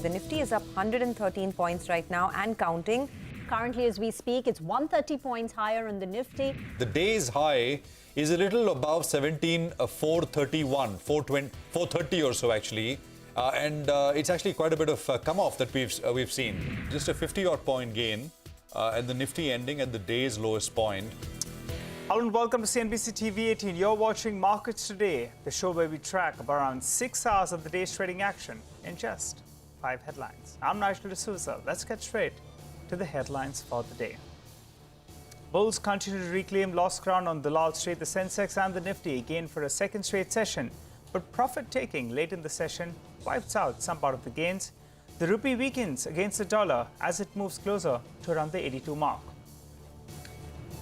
The Nifty is up 113 points right now and counting. Currently, as we speak, it's 130 points higher in the Nifty. The day's high is a little above 17,431, 430 or so actually. And it's actually quite a bit of come off that we've seen. Just a 50-odd point gain, and the Nifty ending at the day's lowest point. Hello and welcome to CNBC-TV18. You're watching Markets Today, the show where we track around 6 hours of the day's trading action in just 5 headlines. I'm Nigel D'Souza. Let's get straight to the headlines for the day. Bulls continue to reclaim lost ground on Dalal Street. The sensex and the Nifty again for a second straight session, but profit-taking late in the session wipes out some part of the gains. The rupee weakens against the dollar as it moves closer to around the 82 mark.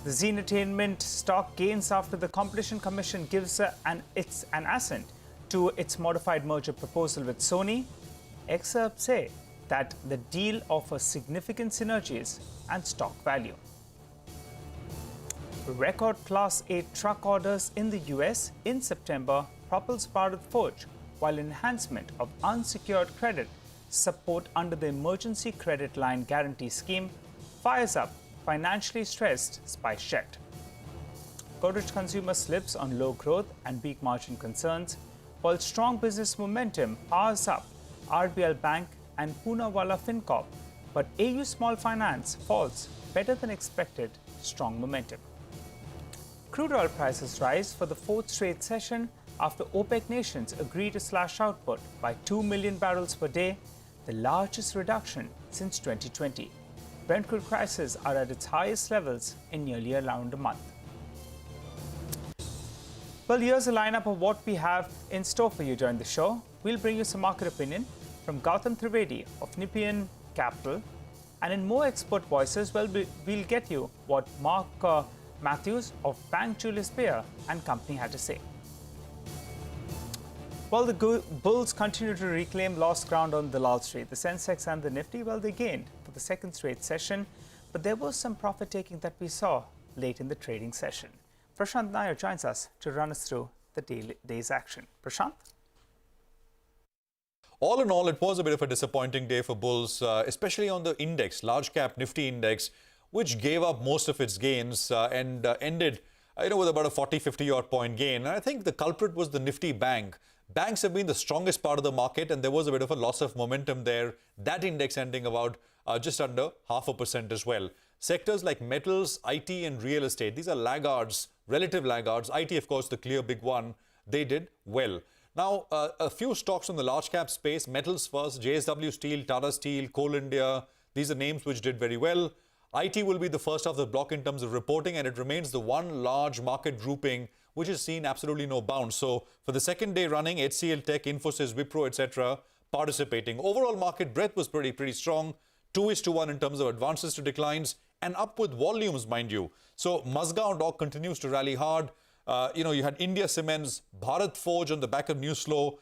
The Zee Entertainment stock gains after the Competition Commission gives an assent to its modified merger proposal with Sony. Excerpts say that the deal offers significant synergies and stock value. Record Class 8 truck orders in the US in September propels Bharat Forge, while enhancement of unsecured credit support under the Emergency Credit Line Guarantee Scheme fires up financially stressed SpiceJet. Godrej Consumer slips on low growth and weak margin concerns, while strong business momentum powers up RBL Bank and Poonawalla FinCorp, but AU Small Finance falls better than expected strong momentum. Crude oil prices rise for the 4th straight session after OPEC nations agree to slash output by 2 million barrels per day, the largest reduction since 2020. Brent crude prices are at its highest levels in nearly around a month. Well, here's a lineup of what we have in store for you during the show. We'll bring you some market opinion from Gautam Trivedi of Nepean Capital. And in more expert voices, we'll get you what Mark Matthews of Bank Julius Baer and company had to say. While the bulls continue to reclaim lost ground on Dalal Street, the Sensex and the Nifty, well, they gained for the second straight session, but there was some profit-taking that we saw late in the trading session. Prashant Nair joins us to run us through the day's action. Prashant? All in all, it was a bit of a disappointing day for bulls, especially on the index, large cap Nifty index, which gave up most of its gains and ended with about a 40-50 odd point gain. And I think the culprit was the Nifty Bank. Banks have been the strongest part of the market, and there was a bit of a loss of momentum there. That index ending about just under 0.5% as well. Sectors like metals, IT and real estate, these are laggards, relative laggards. IT, of course, the clear big one. They did well. Now, a few stocks from the large cap space. Metals first, JSW Steel, Tata Steel, Coal India. These are names which did very well. IT will be the first of the block in terms of reporting, and it remains the one large market grouping which has seen absolutely no bounce. So for the second day running, HCL Tech, Infosys, Wipro, etc. participating. Overall market breadth was pretty strong. 2:1 in terms of advances to declines and up with volumes, mind you. So Mazgaon Dock continues to rally hard. You had India Cements, Bharat Forge on the back of news flow.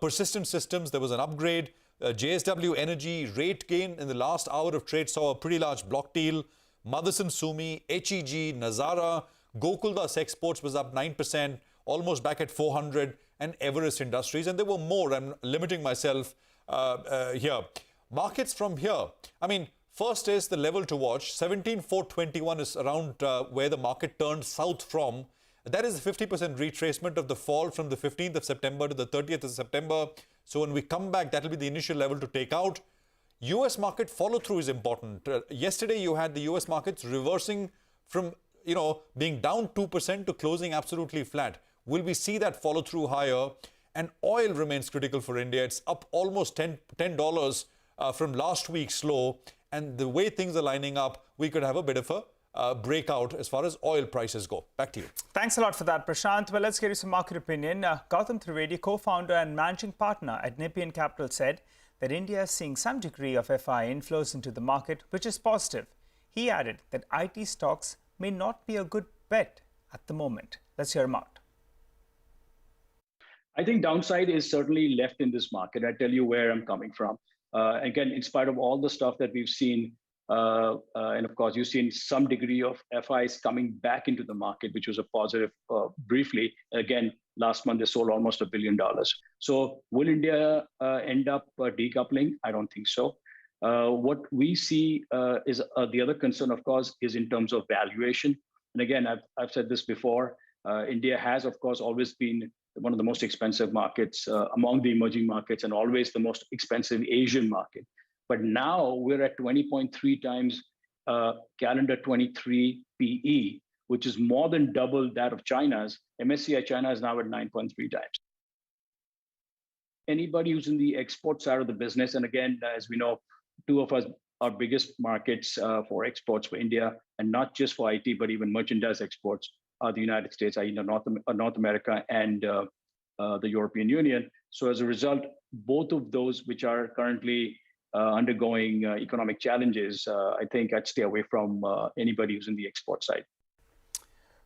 Persistent Systems, there was an upgrade. JSW Energy rate gain in the last hour of trade saw a pretty large block deal. Motherson Sumi, HEG, Nazara, Gokuldas Exports was up 9%, almost back at 400, and Everest Industries. And there were more. I'm limiting myself here. Markets from here. I mean, first is the level to watch. 17,421 is around where the market turned south from. That is a 50% retracement of the fall from the 15th of September to the 30th of September. So when we come back, that will be the initial level to take out. US market follow-through is important. Yesterday, you had the US markets reversing from, being down 2% to closing absolutely flat. Will we see that follow-through higher? And oil remains critical for India. It's up almost $10 from last week's low. And the way things are lining up, we could have a bit of a breakout as far as oil prices go. Back to you. Thanks a lot for that, Prashant. Well, let's get you some market opinion. Gautam Trivedi, co-founder and managing partner at Nepean Capital, said that India is seeing some degree of FI inflows into the market, which is positive. He added that IT stocks may not be a good bet at the moment. Let's hear him out. I think downside is certainly left in this market. I tell you where I'm coming from. Again, in spite of all the stuff that we've seen And of course, you've seen some degree of FIs coming back into the market, which was a positive briefly. Again, last month they sold almost $1 billion. So will India end up decoupling? I don't think so. What we see is the other concern, of course, is in terms of valuation. And again, I've said this before, India has, of course, always been one of the most expensive markets among the emerging markets and always the most expensive Asian market. But now we're at 20.3 times calendar 23 PE, which is more than double that of China's. MSCI China is now at 9.3 times. Anybody who's in the export side of the business, and again, as we know, two of our biggest markets for exports for India, and not just for IT, but even merchandise exports, are the United States, i.e. North America and the European Union. So as a result, both of those which are currently undergoing economic challenges, I think I'd stay away from anybody who's in the export side.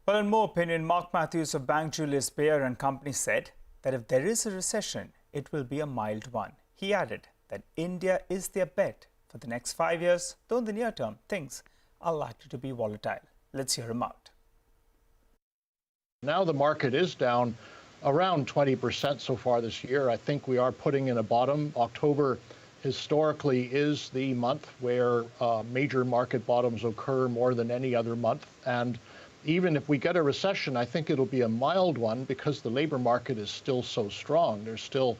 Well, in more opinion, Mark Matthews of Bank Julius Baer and Company said that if there is a recession, it will be a mild one. He added that India is their bet for the next 5 years, though in the near term, things are likely to be volatile. Let's hear him out. Now the market is down around 20% so far this year. I think we are putting in a bottom. October historically is the month where major market bottoms occur more than any other month. And even if we get a recession, I think it'll be a mild one because the labor market is still so strong. There's still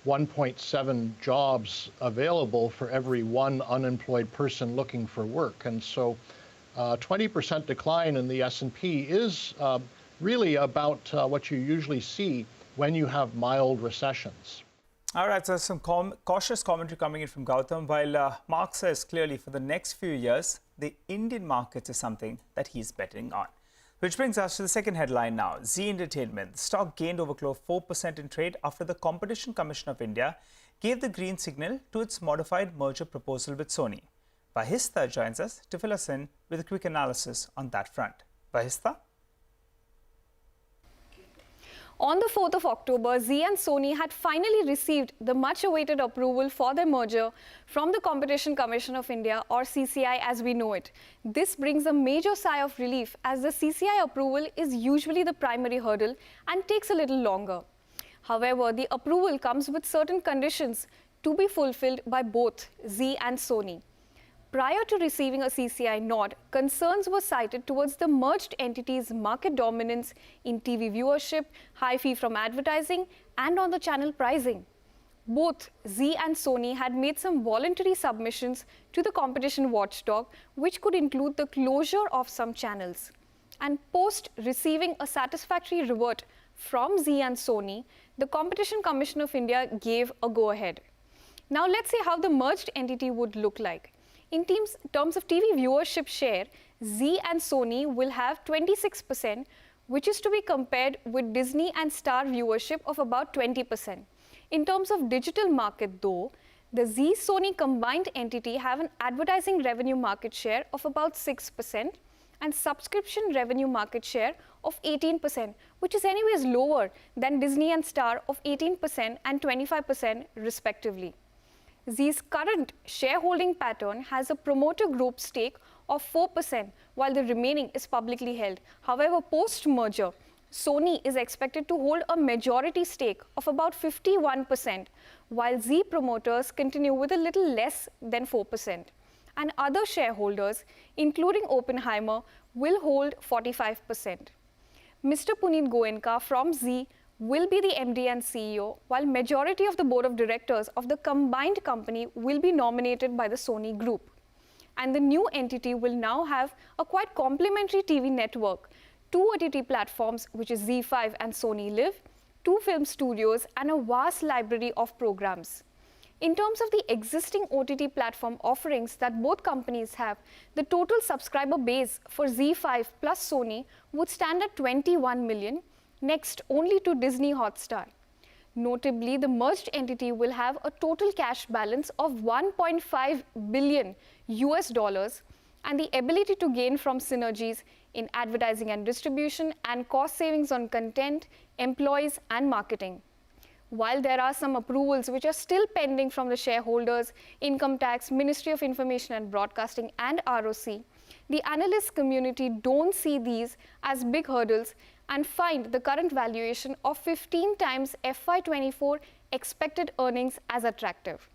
1.7 jobs available for every one unemployed person looking for work. And so 20% decline in the S&P is really about what you usually see when you have mild recessions. All right, so some cautious commentary coming in from Gautam, while Mark says clearly for the next few years, the Indian markets is something that he's betting on. Which brings us to the second headline now. Zee Entertainment. The stock gained over close 4% in trade after the Competition Commission of India gave the green signal to its modified merger proposal with Sony. Vahistha joins us to fill us in with a quick analysis on that front. Vahistha? On the 4th of October, Zee and Sony had finally received the much-awaited approval for their merger from the Competition Commission of India, or CCI as we know it. This brings a major sigh of relief as the CCI approval is usually the primary hurdle and takes a little longer. However, the approval comes with certain conditions to be fulfilled by both Zee and Sony. Prior to receiving a CCI nod, concerns were cited towards the merged entity's market dominance in TV viewership, high fee from advertising, and on the channel pricing. Both Zee and Sony had made some voluntary submissions to the competition watchdog, which could include the closure of some channels. And post receiving a satisfactory revert from Zee and Sony, the Competition Commission of India gave a go-ahead. Now let's see how the merged entity would look like. In terms of TV viewership share, Zee and Sony will have 26%, which is to be compared with Disney and Star viewership of about 20%. In terms of digital market though, the Zee-Sony combined entity have an advertising revenue market share of about 6% and subscription revenue market share of 18%, which is anyways lower than Disney and Star of 18% and 25% respectively. Zee's current shareholding pattern has a promoter group stake of 4%, while the remaining is publicly held. However, post-merger, Sony is expected to hold a majority stake of about 51%, while Zee promoters continue with a little less than 4%. And other shareholders, including Oppenheimer, will hold 45%. Mr. Puneet Goenka from Zee will be the MD and CEO, while majority of the board of directors of the combined company will be nominated by the Sony Group. And the new entity will now have a quite complementary TV network, 2 OTT platforms, which is ZEE5 and Sony Live, 2 film studios, and a vast library of programs. In terms of the existing OTT platform offerings that both companies have, the total subscriber base for ZEE5 plus Sony would stand at 21 million, next only to Disney Hotstar. Notably, the merged entity will have a total cash balance of $1.5 billion and the ability to gain from synergies in advertising and distribution and cost savings on content, employees, and marketing. While there are some approvals which are still pending from the shareholders, income tax, Ministry of Information and Broadcasting and ROC, the analyst community don't see these as big hurdles and find the current valuation of 15 times FY24 expected earnings as attractive.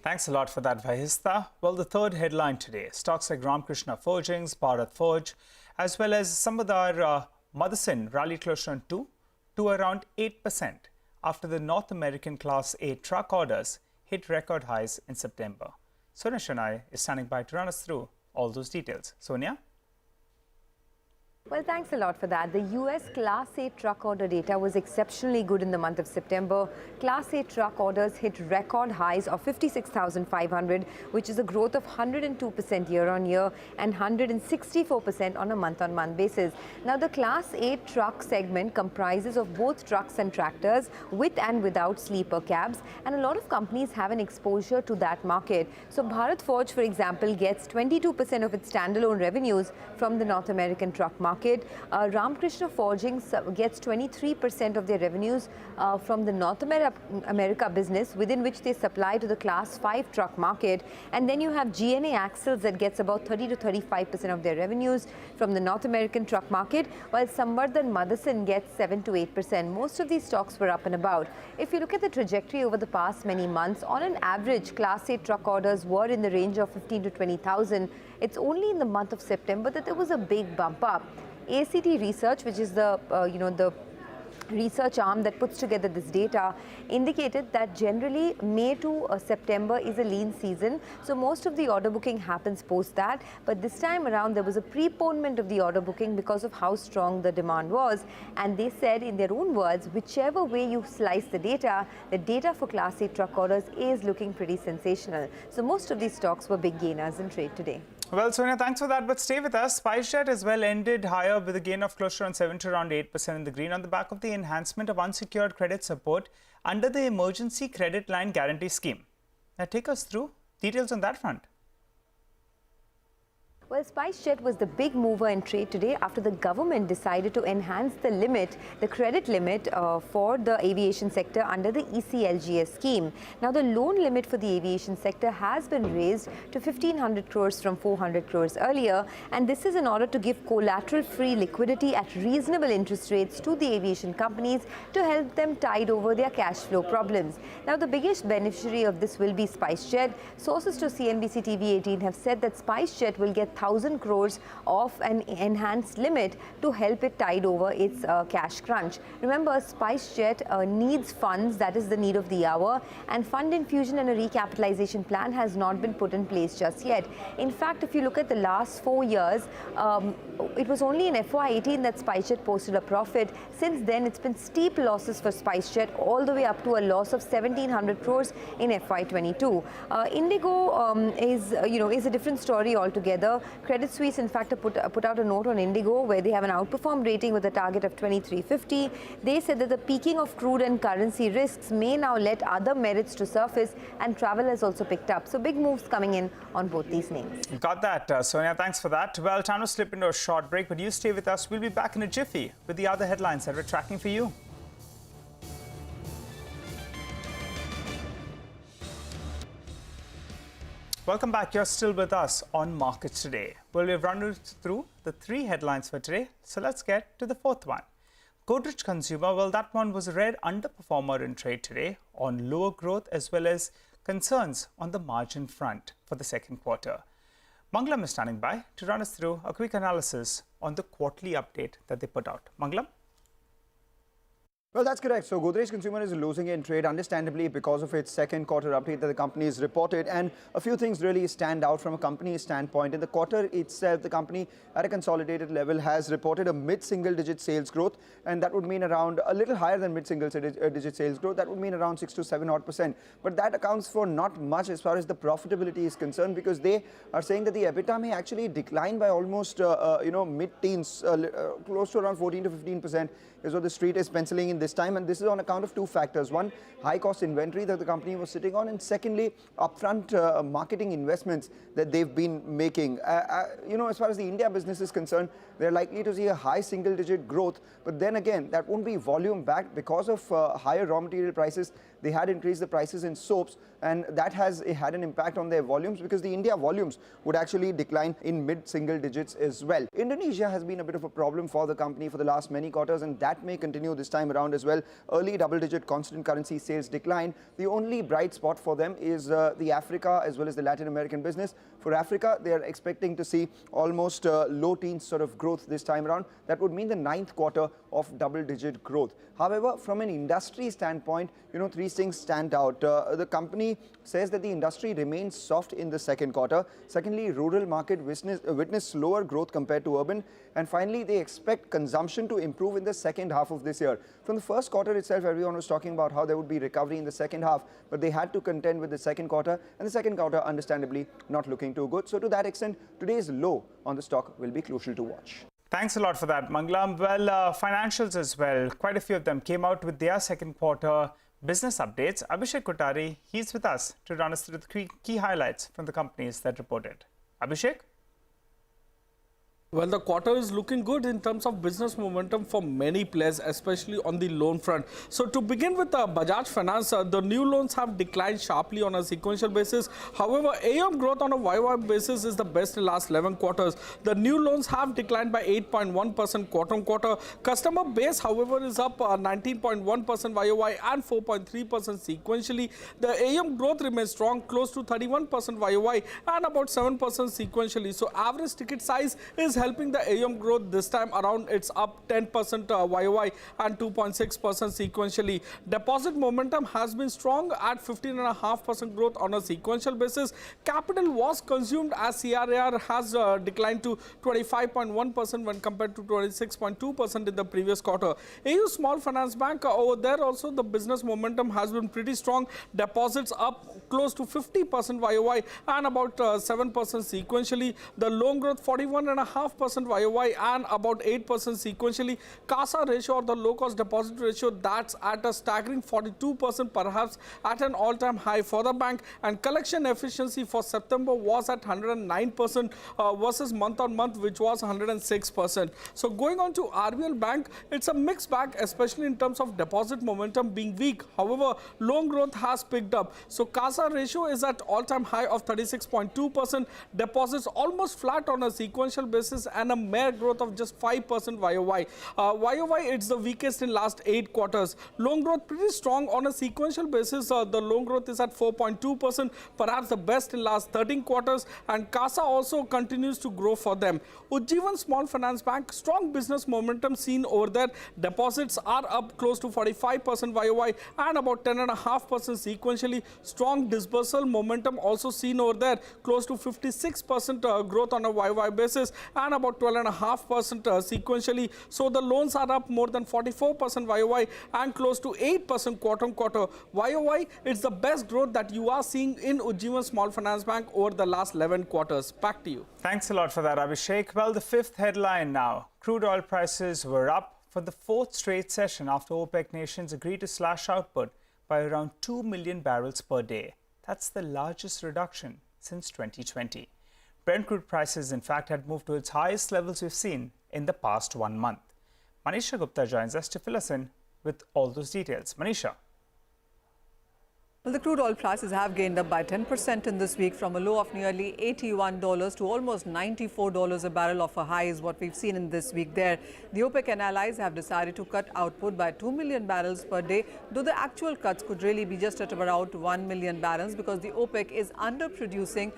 Thanks a lot for that, Vahista. Well, the third headline today, stocks like Ramkrishna Forgings, Bharat Forge, as well as some of our Motherson rallied closer on 2 to around 8% after the North American Class 8 truck orders hit record highs in September. Sonia Shonai is standing by to run us through all those details. Sonia? Well, thanks a lot for that. The US Class 8 truck order data was exceptionally good in the month of September. Class 8 truck orders hit record highs of 56,500, which is a growth of 102% year-on-year and 164% on a month-on-month basis. Now, the Class 8 truck segment comprises of both trucks and tractors with and without sleeper cabs, and a lot of companies have an exposure to that market. So, Bharat Forge, for example, gets 22% of its standalone revenues from the North American truck market. Ramkrishna Forgings gets 23% of their revenues from the North America business, within which they supply to the Class 5 truck market. And then you have GNA Axles that gets about 30 to 35% of their revenues from the North American truck market, while Samvardhan Motherson gets 7 to 8%. Most of these stocks were up and about. If you look at the trajectory over the past many months, on an average, Class 8 truck orders were in the range of 15 to 20,000. It's only in the month of September that there was a big bump up. ACT Research, which is the the research arm that puts together this data, indicated that generally May to September is a lean season. So most of the order booking happens post that. But this time around, there was a preponement of the order booking because of how strong the demand was. And they said in their own words, whichever way you slice the data for Class 8 truck orders is looking pretty sensational. So most of these stocks were big gainers in trade today. Well, Sonia, thanks for that. But stay with us. SpiceJet as well ended higher with a gain of closer on 7 to around 8% in the green on the back of the enhancement of unsecured credit support under the Emergency Credit Line Guarantee Scheme. Now, take us through details on that front. Well, SpiceJet was the big mover in trade today after the government decided to enhance the limit, the credit limit for the aviation sector under the ECLGS scheme. Now, the loan limit for the aviation sector has been raised to 1,500 crores from 400 crores earlier, and this is in order to give collateral-free liquidity at reasonable interest rates to the aviation companies to help them tide over their cash flow problems. Now, the biggest beneficiary of this will be SpiceJet. Sources to CNBC-TV18 have said that SpiceJet will get 1,000 crores of an enhanced limit to help it tide over its cash crunch. Remember, SpiceJet needs funds, that is the need of the hour, and fund infusion and a recapitalization plan has not been put in place just yet. In fact, if you look at the last 4 years, it was only in FY18 that SpiceJet posted a profit. Since then, it's been steep losses for SpiceJet, all the way up to a loss of 1,700 crores in FY22. Indigo is a different story altogether. Credit Suisse, in fact, put out a note on Indigo where they have an outperformed rating with a target of 2350. They said that the peaking of crude and currency risks may now let other merits to surface, and travel has also picked up. So big moves coming in on both these names. Got that, Sonia. Thanks for that. Well, time to slip into a short break, but you stay with us. We'll be back in a jiffy with the other headlines that we're tracking for you. Welcome back. You're still with us on Markets Today. Well, we've run through the 3 headlines for today, so let's get to the 4th one. Godrej Consumer, well, that one was a red underperformer in trade today on lower growth as well as concerns on the margin front for the second quarter. Mangalam is standing by to run us through a quick analysis on the quarterly update that they put out. Mangalam? Well, that's correct. So Godrej Consumer is losing in trade, understandably, because of its second quarter update that the company has reported. And a few things really stand out from a company standpoint. In the quarter itself, the company at a consolidated level has reported a mid-single-digit sales growth. And that would mean around a little higher than mid-single-digit sales growth. That would mean around 6 to 7% odd. But that accounts for not much as far as the profitability is concerned, because they are saying that the EBITDA may actually decline by almost, mid-teens, close to around 14 to 15% is what the street is penciling in this time, and this is on account of two factors. One, high cost inventory that the company was sitting on, and secondly, upfront marketing investments that they've been making. As far as the India business is concerned, they're likely to see a high single-digit growth, but then again, that won't be volume-backed because of higher raw material prices. They had increased the prices in soaps, and that has had an impact on their volumes, because the India volumes would actually decline in mid-single digits as well. Indonesia has been a bit of a problem for the company for the last many quarters, and that may continue this time around as well. Early double-digit constant currency sales decline. The only bright spot for them is the Africa as well as the Latin American business. For Africa, they are expecting to see almost low teens sort of growth this time around. That would mean the 9th quarter of double-digit growth. However, from an industry standpoint, three things stand out. The company says that the industry remains soft in the second quarter. Secondly, rural market witnessed slower growth compared to urban. And finally, they expect consumption to improve in the second half of this year. From the first quarter itself, everyone was talking about how there would be recovery in the second half, but they had to contend with the second quarter, and the second quarter, understandably, not looking too good. So to that extent, today's low on the stock will be crucial to watch. Thanks a lot for that, Mangalam. Well, financials as well. Quite a few of them came out with their second quarter business updates. Abhishek Kothari, he's with us to run us through the key highlights from the companies that reported. Abhishek? Well, the quarter is looking good in terms of business momentum for many players, especially on the loan front. So to begin with Bajaj Finance, the new loans have declined sharply on a sequential basis. However, AUM growth on a YY basis is the best in the last 11 quarters. The new loans have declined by 8.1% quarter on quarter. Customer base, however, is up 19.1% YOY and 4.3% sequentially. The AUM growth remains strong, close to 31% YOY and about 7% sequentially. So average ticket size is helping the AUM growth this time around. It's up 10% YOY and 2.6% sequentially. Deposit momentum has been strong at 15.5% growth on a sequential basis. Capital was consumed as CRAR has declined to 25.1% when compared to 26.2% in the previous quarter. AU Small Finance Bank, over there also the business momentum has been pretty strong. Deposits up close to 50% YOY and about 7% sequentially. The loan growth 41.5% YOY and about 8% sequentially. CASA ratio, or the low-cost deposit ratio, that's at a staggering 42%, perhaps at an all-time high for the bank. And collection efficiency for September was at 109% versus month-on-month, which was 106%. So going on to RBL Bank, it's a mixed bag, especially in terms of deposit momentum being weak. However, loan growth has picked up. So CASA ratio is at all-time high of 36.2%. Deposits almost flat on a sequential basis and a mere growth of just 5% YOY. YOY, it's the weakest in last 8 quarters. Loan growth pretty strong on a sequential basis. The loan growth is at 4.2%, perhaps the best in last 13 quarters. And CASA also continues to grow for them. Ujjivan Small Finance Bank, strong business momentum seen over there. Deposits are up close to 45% YOY and about 10.5% sequentially. Strong disbursal momentum also seen over there, close to 56% growth on a YOY basis and about 12.5% sequentially. So the loans are up more than 44% YOY and close to 8% quarter on quarter. YOY, it's the best growth that you are seeing in Ujjivan Small Finance Bank over the last 11 quarters. Back to you. Thanks a lot for that, Abhishek. Well, the fifth headline now. Crude oil prices were up for the fourth straight session after OPEC nations agreed to slash output by around 2 million barrels per day. That's the largest reduction since 2020. Brent crude prices, in fact, had moved to its highest levels we've seen in the past 1 month. Manisha Gupta joins us to fill us in with all those details. Manisha. Well, the crude oil prices have gained up by 10% in this week, from a low of nearly $81 to almost $94 a barrel of a high is what we've seen in this week there. The OPEC and allies have decided to cut output by 2 million barrels per day, though the actual cuts could really be just at about 1 million barrels because the OPEC is underproducing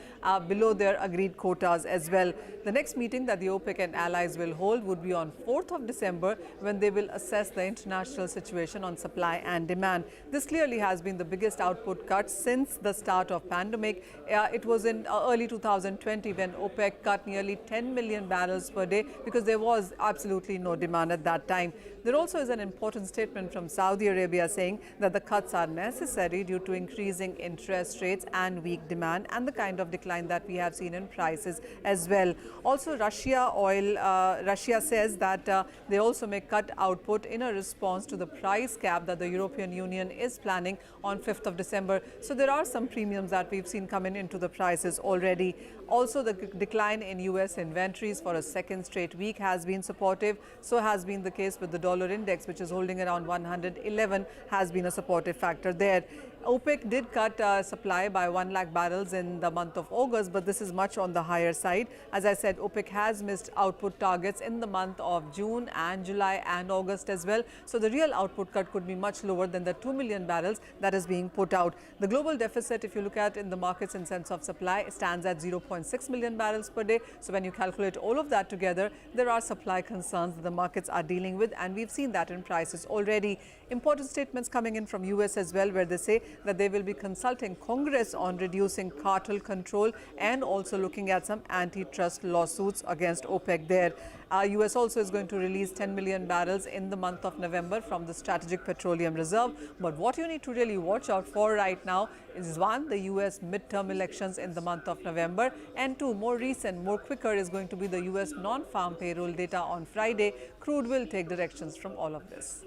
below their agreed quotas as well. The next meeting that the OPEC and allies will hold would be on 4th of December when they will assess the international situation on supply and demand. This clearly has been the biggest outcome output cut since the start of pandemic. It was in early 2020 when OPEC cut nearly 10 million barrels per day because there was absolutely no demand at that time. There also is an important statement from Saudi Arabia saying that the cuts are necessary due to increasing interest rates and weak demand and the kind of decline that we have seen in prices as well. Also, Russia says that they also may cut output in a response to the price cap that the European Union is planning on 5th of December. So there are some premiums that we've seen coming into the prices already. Also, the decline in US inventories for a second straight week has been supportive. So has been the case with the dollar index, which is holding around 111, has been a supportive factor there. OPEC did cut supply by 1 lakh barrels in the month of August, but this is much on the higher side. As I said, OPEC has missed output targets in the month of June and July and August as well. So the real output cut could be much lower than the 2 million barrels that is being put out. The global deficit, if you look at in the markets in sense of supply, stands at 0.6 million barrels per day. So when you calculate all of that together, there are supply concerns that the markets are dealing with, and we've seen that in prices already. Important statements coming in from US as well, where they say that they will be consulting Congress on reducing cartel control and also looking at some antitrust lawsuits against OPEC there. US also is going to release 10 million barrels in the month of November from the Strategic Petroleum Reserve. But what you need to really watch out for right now is, one, the US midterm elections in the month of November, and two, more recent, more quicker is going to be the US non-farm payroll data on Friday. Crude will take directions from all of this.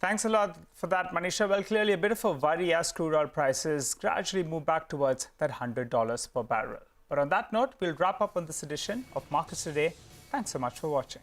Thanks a lot for that, Manisha. Well, clearly a bit of a worry as crude oil prices gradually move back towards that $100 per barrel. But on that note, we'll wrap up on this edition of Markets Today. Thanks so much for watching.